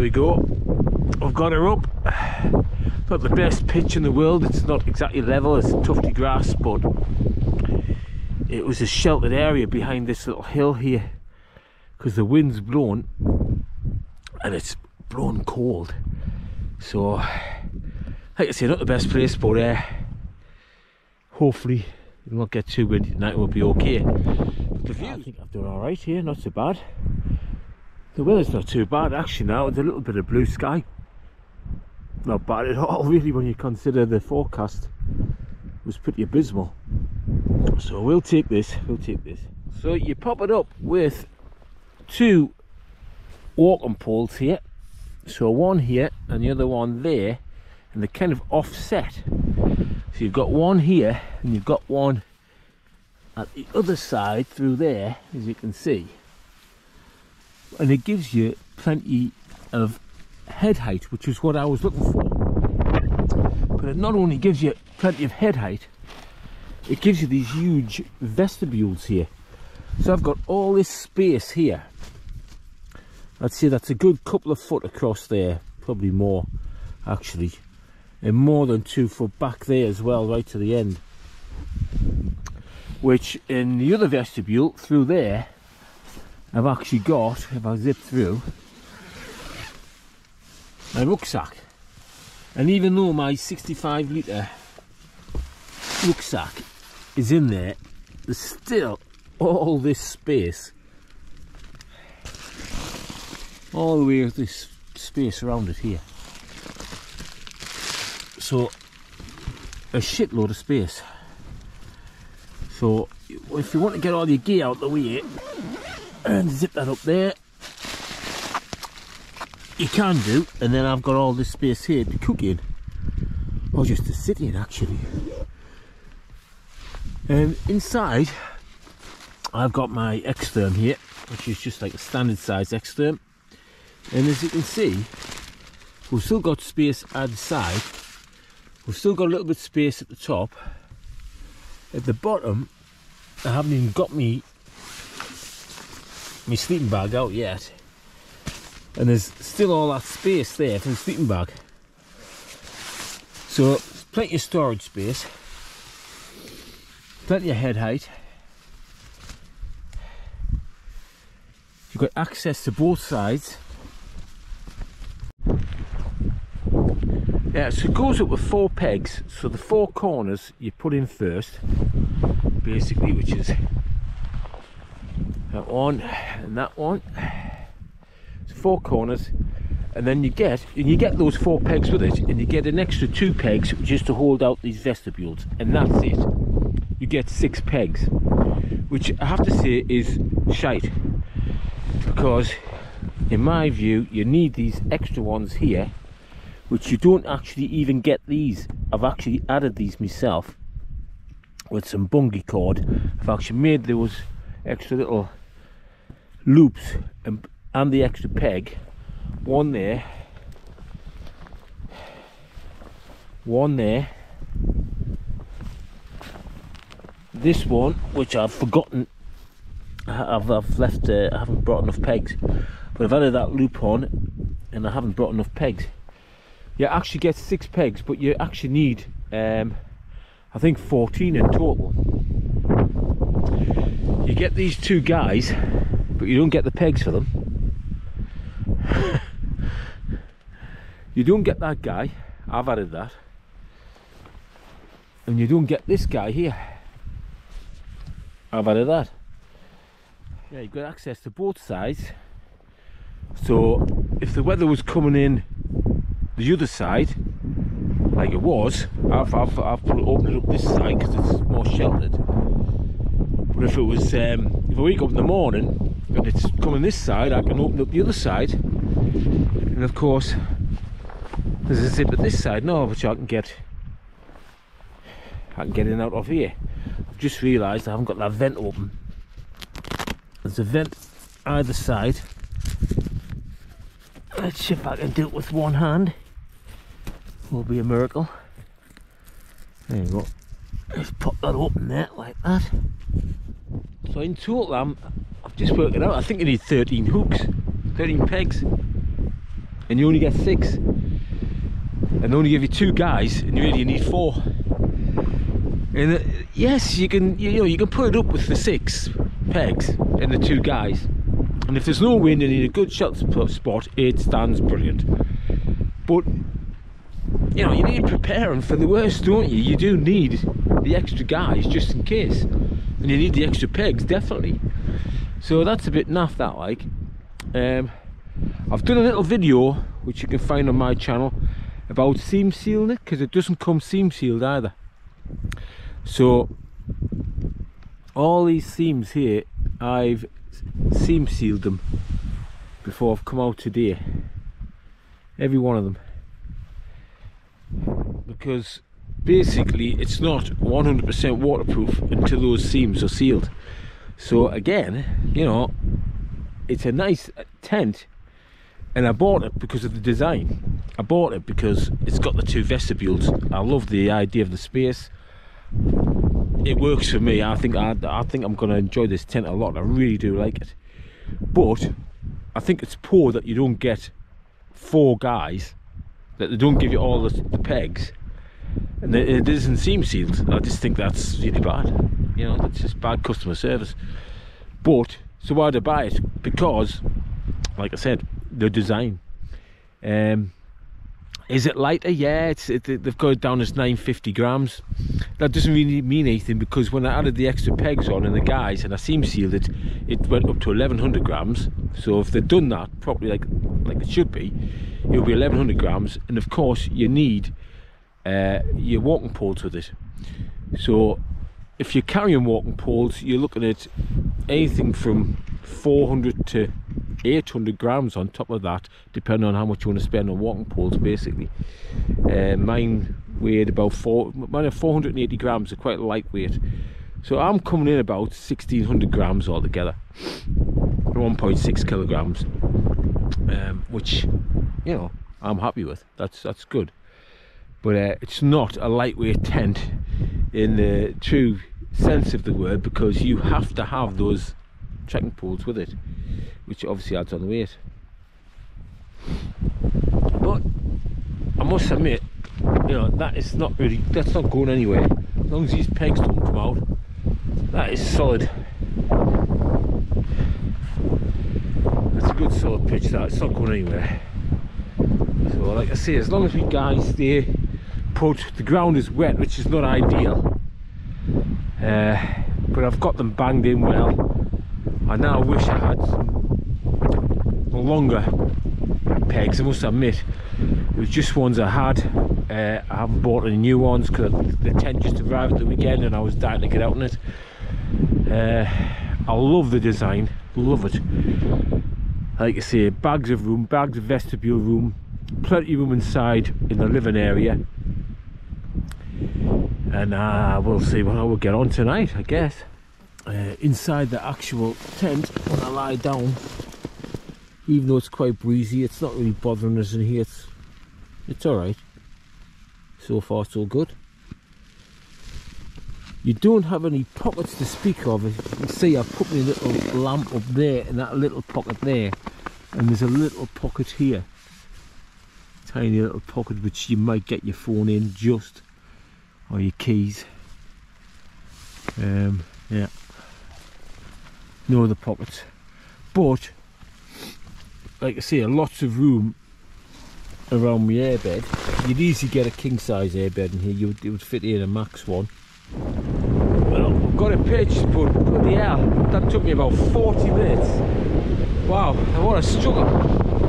we go. I've got her up. Not the best pitch in the world, it's not exactly level, it's tufty grass, but it was a sheltered area behind this little hill here because the wind's blown and it's blown cold. So, like I say, not the best place, but hopefully it'll not get too windy tonight, we'll be okay. But the view, I think I've done alright here, not so bad. The weather's not too bad actually now, it's a little bit of blue sky. Not bad at all really when you consider the forecast was pretty abysmal. So we'll take this, So you pop it up with two walking poles here. So one here and the other one there, and they're kind of offset. So you've got one here and you've got one at the other side through there, as you can see. And it gives you plenty of head height, which is what I was looking for. But it not only gives you plenty of head height, it gives you these huge vestibules here, So I've got all this space here. I'd say that's a good couple of foot across there, probably more actually, and more than 2 foot back there as well, right to the end. Which in the other vestibule through there, I've actually got, if I zip through, my rucksack. And even though my 65 litre rucksack is in there, there's still all this space, all the way this space around it here. So a shitload of space. So if you want to get all your gear out the way and zip that up there, you can do. And then I've got all this space here to cook in, or just to sit in actually. And inside I've got my Xtherm here, which is just like a standard size Xtherm. And as you can see, we've still got space either side. We've still got a little bit of space at the top. At the bottom, I haven't even got my sleeping bag out yet. And there's still all that space there for the sleeping bag. So, plenty of storage space. Plenty of head height. You've got access to both sides. Yeah, so it goes up with 4 pegs. So the 4 corners you put in first, basically, which is that one and that one. So 4 corners, and then you get those 4 pegs with it, and you get an extra 2 pegs just to hold out these vestibules, and that's it. You get 6 pegs, which I have to say is shite, because in my view you need these extra ones here, which you don't actually even get these. I've actually added these myself with some bungee cord. I've actually made those extra little loops and the extra peg, one there, one there, this one which I've forgotten, I've left, I haven't brought enough pegs, but I've added that loop on and I haven't brought enough pegs. You actually get 6 pegs, but you actually need I think 14 in total. You get these 2 guys, but you don't get the pegs for them. You don't get that guy, I've added that, and you don't get this guy here, I've added that. Yeah, you've got access to both sides, so if the weather was coming in the other side like it was, I've opened it up this side because it's more sheltered. But if it was if I wake up in the morning and it's coming this side, I can open up the other side, and of course there's a zip at this side now which I can get in and out of here. I've just realised I haven't got that vent open. There's a vent either side. Let's see if I can do it with one hand. Will be a miracle. There you go. Let's pop that open there like that. So in total, I've just worked it out. I think you need 13 hooks, 13 pegs, and you only get 6. And they only give you 2 guys, and you really need 4. And yes, you can put it up with the 6 pegs and the 2 guys. And if there's no wind and you need a good shot spot, it stands brilliant. But you know, you need preparing for the worst, don't you? You do need the extra guys just in case, and you need the extra pegs definitely. So that's a bit naff, that like. I've done a little video which you can find on my channel about seam sealing it, because it doesn't come seam sealed either. So all these seams here, I've seam sealed them before I've come out today, every one of them, because basically it's not 100% waterproof until those seams are sealed. So again, you know, it's a nice tent, and I bought it because of the design. I bought it because it's got the 2 vestibules. I love the idea of the space. it works for me. I think I'm going to enjoy this tent a lot. I really do like it. But I think it's poor that you don't get 4 guys, that they don't give you all the pegs, and it isn't seam sealed. I just think that's really bad. You know, that's just bad customer service. But so why did I buy it? Because, like I said, the design. Is it lighter? Yeah, they've got it down as 950 grams. That doesn't really mean anything, because when I added the extra pegs on and the guys and I seam sealed it, it went up to 1100 grams. So if they'd done that properly, like it should be, it'll be 1100 grams. And of course, you need your walking poles with it. So if you're carrying walking poles, you're looking at anything from 400 to 800 grams on top of that, depending on how much you want to spend on walking poles, basically. Mine weighed about 480 grams. They're quite lightweight. So I'm coming in about 1600 grams altogether, 1.6 kilograms, which, you know, I'm happy with. That's good. But it's not a lightweight tent in the true sense of the word, because you have to have those trekking poles with it, which obviously adds on weight. But I must admit, you know, that's not going anywhere. As long as these pegs don't come out, that is solid. That's a good solid pitch, that. It's not going anywhere. So like I say, as long as we guys stay put, the ground is wet, which is not ideal, but I've got them banged in well. I now wish I had some longer pegs. I must admit, it was just ones I had. I haven't bought any new ones because the tent just arrived at the weekend and I was dying to get out on it. I love the design, love it. Like I say, bags of room, bags of vestibule room, plenty of room inside in the living area. And we'll see what I will get on tonight, I guess. Inside the actual tent, when I lie down, even though it's quite breezy, it's not really bothering us in here. It's alright. So far so good. You don't have any pockets to speak of. As you can see, I've put my little lamp up there in that little pocket there, and there's a little pocket here, tiny little pocket which you might get your phone in, just, or your keys. Yeah, no other pockets, but like I say, lots of room around my airbed. You'd easily get a king size airbed in here. It would fit in a max one. Well, I've got it pitched, but bloody hell, that took me about 40 minutes. Wow, what a struggle.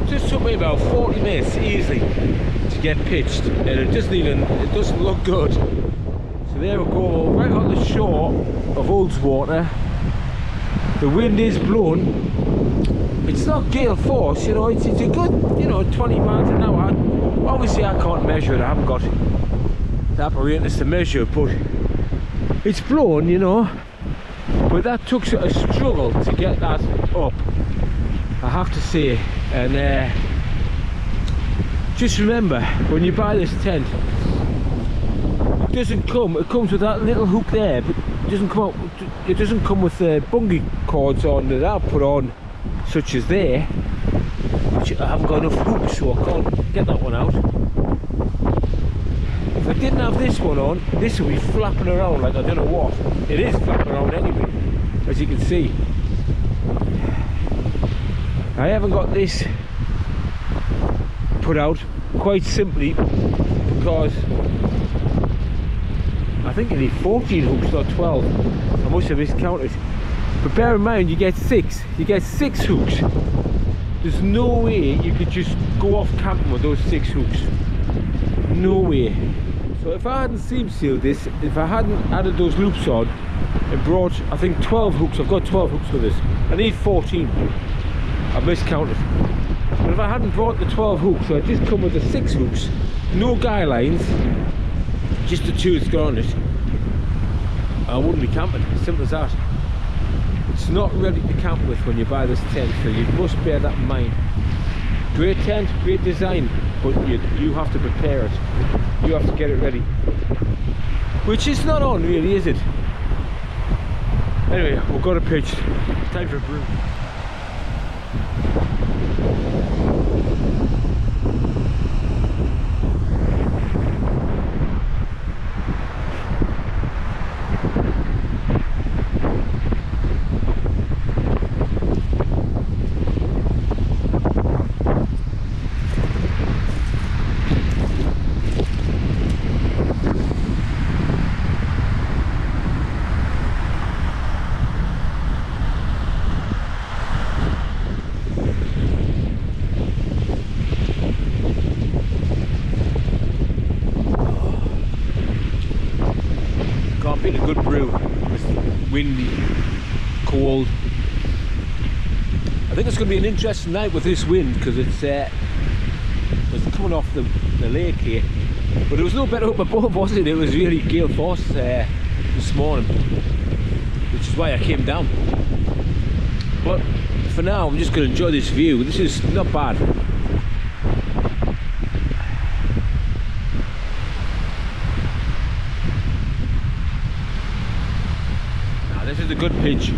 It just took me about 40 minutes easily to get pitched, and it doesn't look good. So there we go, right on the shore of Ullswater. The wind is blowing. It's not gale force, you know, it's a good, you know, 20 miles an hour. Obviously I can't measure it, I haven't got the apparatus to measure, but it's blowing, you know. But that took a struggle to get that up, I have to say. And just remember, when you buy this tent, it comes with that little hook there, but it doesn't come with the bungee cords on that I've put on, such as there, which I haven't got enough hooks, so I can't get that one out. If I didn't have this one on, this would be flapping around like I don't know what. It is flapping around anyway, as you can see. I haven't got this put out, quite simply because I think you need 14 hooks, not 12. I must have miscounted. But bear in mind, you get 6 hooks. There's no way you could just go off camping with those 6 hooks. No way. So if I hadn't seam sealed this, if I hadn't added those loops on and brought, I think 12 hooks, I've got 12 hooks with this. I need 14. I've miscounted. But if I hadn't brought the 12 hooks, so I'd just come with the 6 hooks, no guy lines, just the 2 that's got on it, I wouldn't be camping. Simple as that. It's not ready to camp with when you buy this tent, so you must bear that in mind. Great tent, great design, but you have to prepare it. You have to get it ready. Which is not on really, is it? Anyway, we've got a pitch. Time for a brew. Been a good brew. It's windy, cold. I think it's going to be an interesting night with this wind because it's coming off the lake here. But it was no better up above, was it? It was really gale force this morning, which is why I came down. But for now, I'm just going to enjoy this view. This is not bad. This is a good pitch.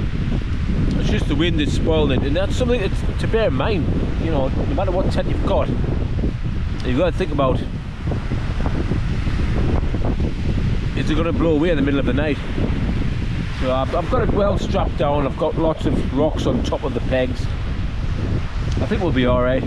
It's just the wind that's spoiling it, and that's something that's to bear in mind. You know, no matter what tent you've got, you've got to think about, is it going to blow away in the middle of the night? So I've got it well strapped down. I've got lots of rocks on top of the pegs. I think we'll be all right.